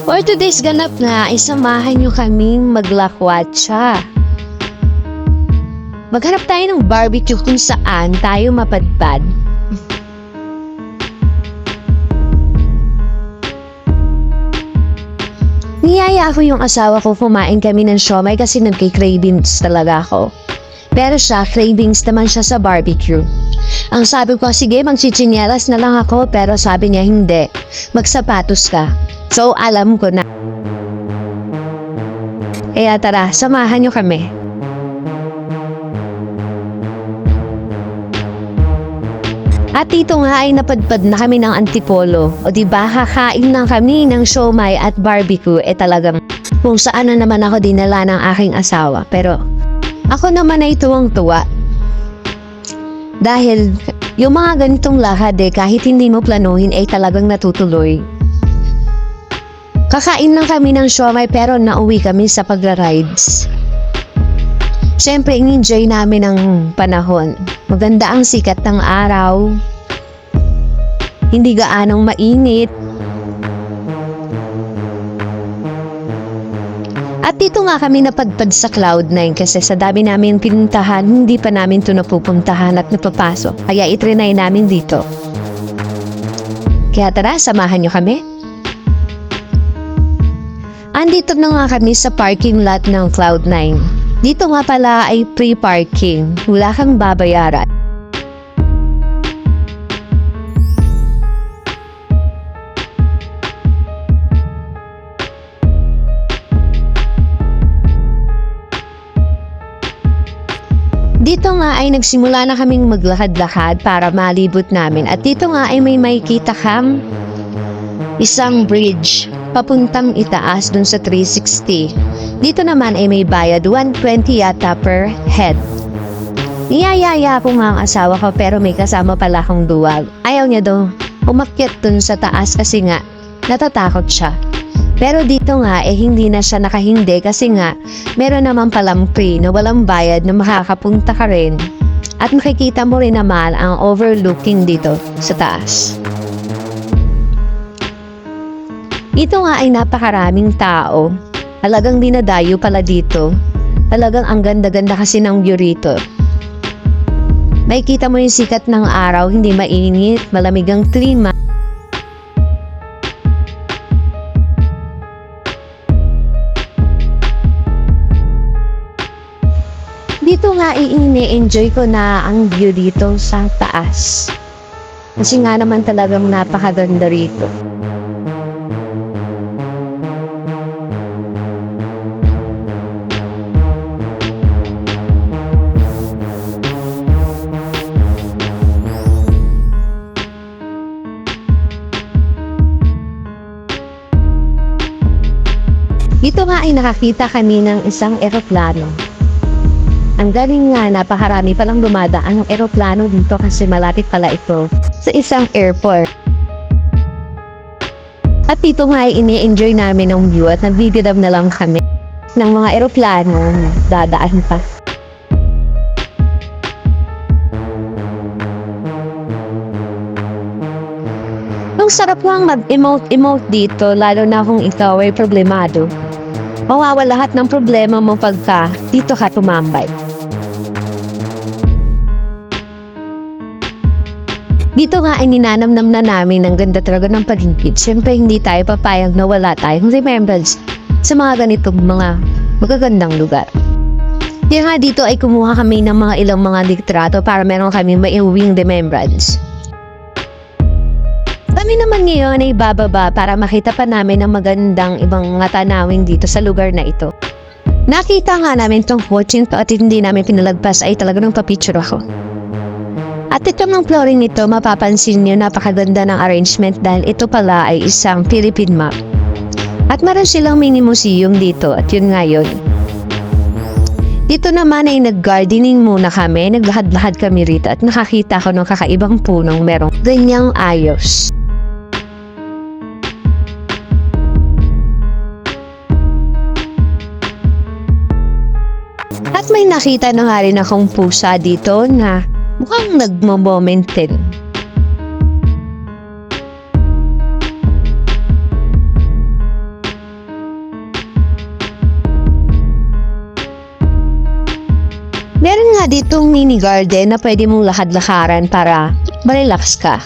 For today's ganap na, isamahan nyo kaming maglakwatsa. Maghanap tayo ng barbecue kung saan tayo mapadpad. Niyaya ko yung asawa ko kumain kami ng siomai kasi nagkikravings talaga ako. Pero siya, cravings naman siya sa barbecue. Ang sabi ko, sige, magchichinelas na lang ako, pero sabi niya, hindi. Magsapatos ka. So, alam ko na. Kaya tara, samahan niyo kami. At dito nga ay napadpad na kami ng Antipolo. O diba, kakain lang kami ng siomai at barbecue. Talagang kung saan na naman ako dinala ng aking asawa. Pero ako naman ay tuwang-tuwa. Dahil yung mga ganitong lakad kahit hindi mo planuhin ay talagang natutuloy. Kakain lang kami ng siomai pero nauwi kami sa pagra-rides. Siyempre, in-enjoy namin ang panahon. Maganda ang sikat ng araw. Hindi gaanong mainit. At dito nga kami napadpad sa Cloud9 kasi sa dami namin pinuntahan, hindi pa namin ito napupuntahan at napapasok. Kaya itrinay namin dito. Kaya tara, samahan nyo kami. Andito na nga kami sa parking lot ng Cloud9. Dito nga pala ay free parking. Wala kang babayaran. Dito nga ay nagsimula na kaming maglakad-lakad para malibot namin. At dito nga ay may makikita kang isang bridge papuntang itaas dun sa 360. Dito naman ay may bayad 120 yata per head. Niyayaya po nga ang asawa ko pero may kasama pala akong duwag. Ayaw niya daw umakyat dun sa taas kasi nga natatakot siya. Pero dito nga hindi na siya nakahindi kasi nga meron naman palang free na walang bayad na makakapunta ka rin. At makikita mo rin naman ang overlooking dito sa taas. Ito nga ay napakaraming tao. Talagang dinadayo pala dito. Talagang ang ganda-ganda kasi ng view rito. Makikita mo yung sikat ng araw, hindi mainit, malamig ang klima. Dito nga ini-enjoy ko na ang view dito sa taas. Kasi nga naman talagang napakaganda rito. Dito nga ay nakakita kami ng isang eroplano. Ang galing nga, napakarami palang dumadaan ng eroplano dito kasi malapit pala ito sa isang airport. At dito nga ay ini-enjoy namin ang view at nagbibidab na lang kami ng mga eroplano na dadaan pa. Ang sarap lang mag-emote dito lalo na kung ikaw ay problemado. Mawawala lahat ng problema mo pagka dito ka tumambay. Dito nga ay ninanamnam na namin ang ganda talaga ng paligid. Siyempre hindi tayo papayag na wala tayong remembrance sa mga ganitong mga magagandang lugar. Kaya nga dito ay kumuha kami ng mga ilang mga litrato para meron kami maiuwing remembrance. Kami naman ngayon ay bababa para makita pa namin ang magandang ibang mga tanawin dito sa lugar na ito. Nakita nga namin itong kotse at hindi namin pinalagpas ay talaga nang papicture ako. At itong ng flooring nito, mapapansin nyo napakaganda ng arrangement dahil ito pala ay isang Philippine map. At meron silang mini museum dito at yun nga yun. Dito naman ay nag-gardening muna kami, naglahad-lahad kami rito at nakakita ko ng kakaibang punong merong ganyang ayos. At may nakita na nga rin akong pusa dito na mukhang nagmo-moment din. nga ditong mini garden na pwede mong lakad-lakaran para ma-relax ka.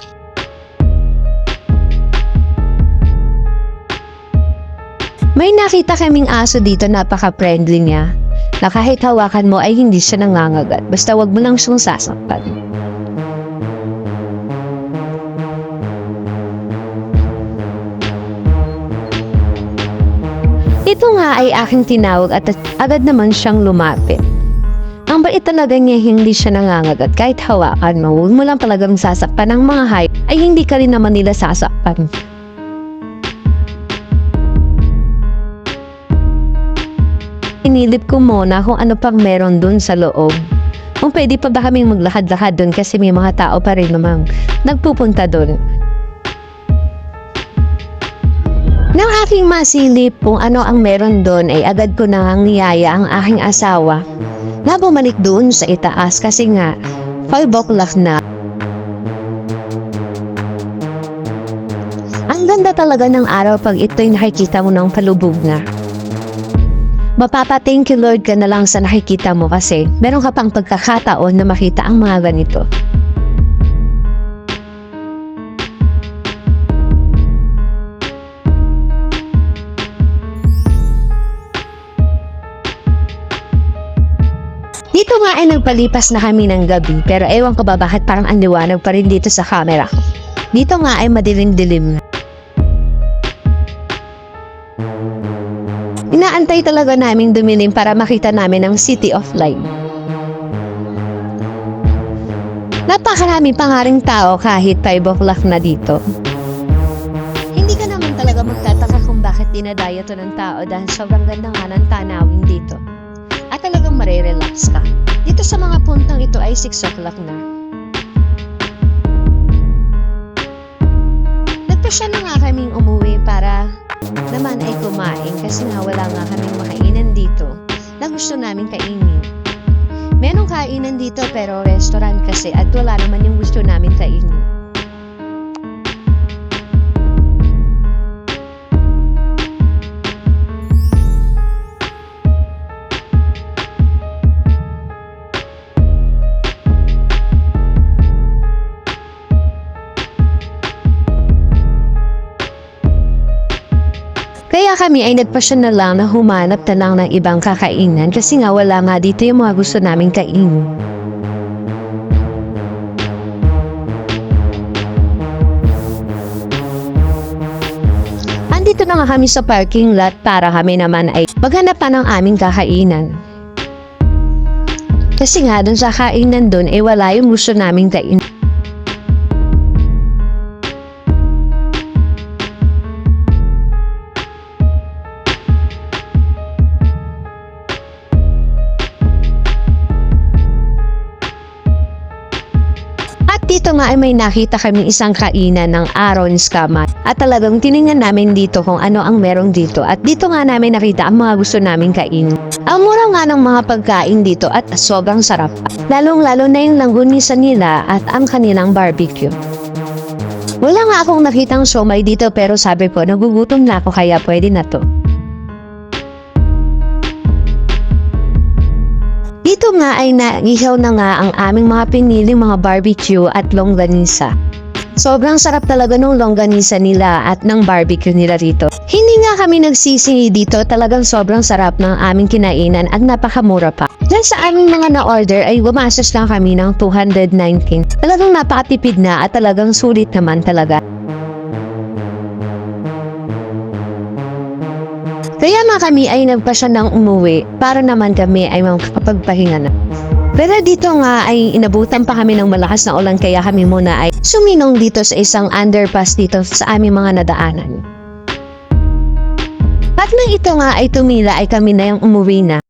May nakita kaming aso dito, napaka-friendly niya. Na kahit hawakan mo ay hindi siya nangangagat. Basta wag mo lang siyang sasaktan. Ito nga ay aking tinawag at agad naman siyang lumapit. Ang bait talaga niya, hindi siya nangangagat. Kahit hawakan mo, huwag mo lang talagang sasaktan. Ang mga hayop ay hindi ka rin naman nila sasaktan. Inilip ko muna kung ano pang meron dun sa loob. Kung pwede pa ba kaming maglakad-lakad dun kasi may mga tao pa rin namang nagpupunta dun. Nang aking masilip kung ano ang meron dun ay agad ko nang niyaya ang aking asawa na bumalik doon sa itaas kasi nga 5 o'clock na. Ang ganda talaga ng araw pag ito'y nakikita mo ng palubog na. Mapapa-thank you Lord ka na lang sa nakikita mo kasi meron ka pang pagkakataon na makita ang mga ganito. Dito nga ay nagpalipas na kami ng gabi pero ewan ko ba bakit parang ang liwanag pa rin dito sa camera. Dito nga ay madilim-dilim na. Inaantay talaga namin dumilim para makita namin ang City of Light. Napakarami pa nga ring tao kahit 5 o'clock na dito. Hindi ka naman talaga magtataka kung bakit dinadaya to ng tao dahil sobrang ganda nga ng tanawin dito. At talagang marirelax ka. Dito sa mga puntong ito ay 6 o'clock na. Nagpasya na nga kaming umuwi para naman ay kumain kasi nga wala nga kaming makainan dito na gusto namin kainin. Merong kainan dito pero restaurant kasi at wala naman yung gusto namin kainin. Kaya kami ay nagpasya na lang na humanap na lang ng ibang kakainan kasi nga wala nga dito yung mga gusto namin kainin. Andito na nga kami sa parking lot para kami naman ay maghanap pa ng aming kakainan. Kasi nga dun sa kainan dun ay wala yung gusto naming kainin. Dito nga ay may nakita kami isang kainan ng Aaron's Kamat at talagang tiningnan namin dito kung ano ang merong dito at dito nga namin nakita ang mga gusto namin kainin. Ang mura nga ng mga pagkain dito at sobrang sarap. Lalong-lalo na yung langgunisa nila at ang kanilang barbecue. Wala nga akong nakitang siomay dito pero sabi ko nagugutom na ako kaya pwede na to. Dito nga ay naihaw na nga ang aming mga piniling mga barbecue at longganisa. Sobrang sarap talaga ng longganisa nila at ng barbecue nila rito. Hindi nga kami nagsisi dito, talagang sobrang sarap ng aming kinainan at napakamura pa. Diyan sa aming mga na-order ay gumastos lang kami ng 219. Talagang napakatipid na at talagang sulit naman talaga. Kaya nga kami ay nagpasya ng umuwi para naman kami ay makapagpahinga na. Pero dito nga ay inabutan pa kami ng malakas na ulan kaya kami muna ay suminong dito sa isang underpass dito sa aming mga nadaanan. At nang ito nga ay tumila ay kami na yung umuwi na.